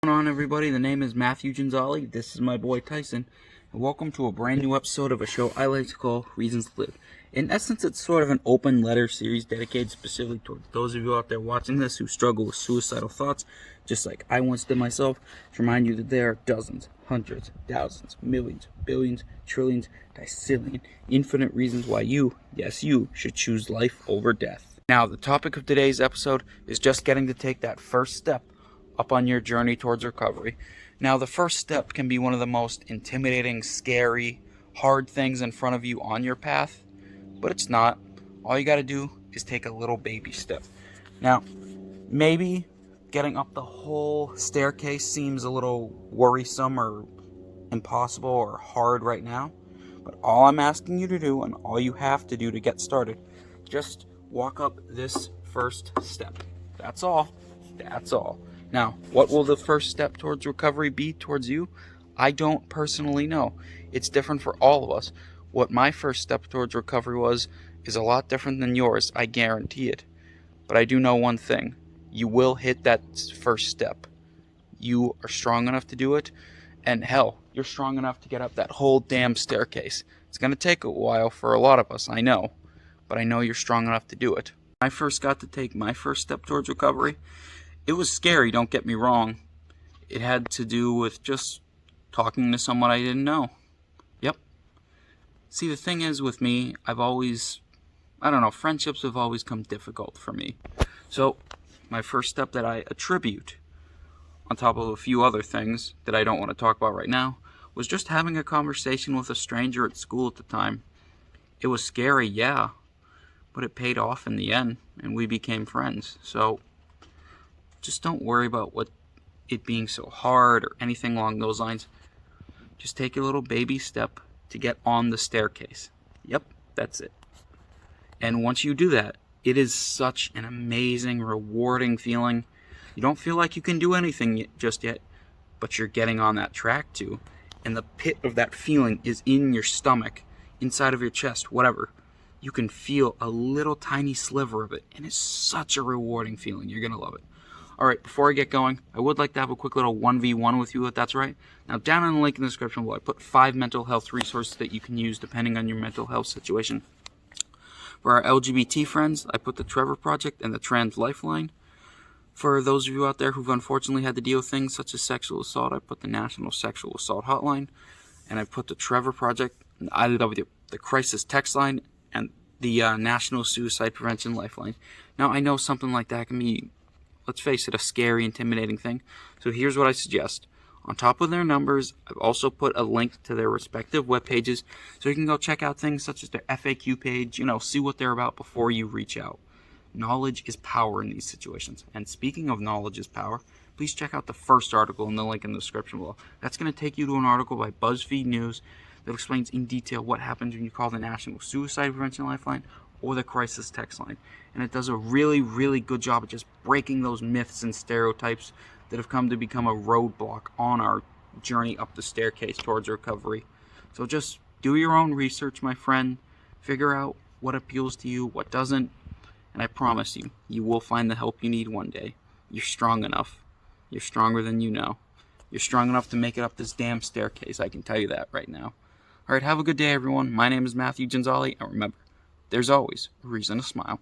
What's going on, everybody? The name is Matthew Ginzali. This is my boy Tyson, and welcome to a brand new episode of a show I like to call Reasons to Live. In essence, it's sort of an open letter series dedicated specifically toward those of you out there watching this who struggle with suicidal thoughts, just like I once did myself, to remind you that there are dozens, hundreds, thousands, millions, billions, trillions, decillion, infinite reasons why you, yes you, should choose life over death. Now, the topic of today's episode is just getting to take that first step up on your journey towards recovery. Now, the first step can be one of the most intimidating, scary, hard things in front of you on your path, but it's not. All you got to do is take a little baby step. Now, maybe getting up the whole staircase seems a little worrisome or impossible or hard right now, but all I'm asking you to do, and all you have to do to get started, just walk up this first step. That's all. That's all. Now, what will the first step towards recovery be towards you? I don't personally know. It's different for all of us. What my first step towards recovery was is a lot different than yours, I guarantee it. But I do know one thing. You will hit that first step. You are strong enough to do it, and hell, you're strong enough to get up that whole damn staircase. It's going to take a while for a lot of us, I know, but I know you're strong enough to do it. When I first got to take my first step towards recovery, it was scary, don't get me wrong. It had to do with just talking to someone I didn't know. Yep. See, the thing is with me, friendships have always come difficult for me. So, my first step that I attribute, on top of a few other things that I don't want to talk about right now, was just having a conversation with a stranger at school at the time. It was scary, yeah, but it paid off in the end, and we became friends. So, just don't worry about it being so hard or anything along those lines. Just take a little baby step to get on the staircase. Yep, that's it. And once you do that, it is such an amazing, rewarding feeling. You don't feel like you can do anything just yet, but you're getting on that track too. And the pit of that feeling is in your stomach, inside of your chest, whatever. You can feel a little tiny sliver of it, and it's such a rewarding feeling. You're going to love it. Alright, before I get going, I would like to have a quick little 1v1 with you, if that's right. Now, down in the link in the description below, I put 5 mental health resources that you can use depending on your mental health situation. For our LGBT friends, I put the Trevor Project and the Trans Lifeline. For those of you out there who've unfortunately had to deal with things such as sexual assault, I put the National Sexual Assault Hotline. And I put the Trevor Project, and the Crisis Text Line, and the National Suicide Prevention Lifeline. Now, I know something like that can be, let's face it, a scary, intimidating thing. So here's what I suggest. On top of their numbers, I've also put a link to their respective web pages, so you can go check out things such as their FAQ page, see what they're about before you reach out. Knowledge is power in these situations. And speaking of knowledge is power, please check out the first article in the link in the description below. That's going to take you to an article by BuzzFeed News that explains in detail what happens when you call the National Suicide Prevention Lifeline or the Crisis Text Line. And it does a really, really good job of just breaking those myths and stereotypes that have come to become a roadblock on our journey up the staircase towards recovery. So just do your own research, my friend. Figure out what appeals to you, what doesn't. And I promise you, you will find the help you need one day. You're strong enough. You're stronger than you know. You're strong enough to make it up this damn staircase, I can tell you that right now. Alright, have a good day, everyone. My name is Matthew Ginzali, and remember, there's always a reason to smile.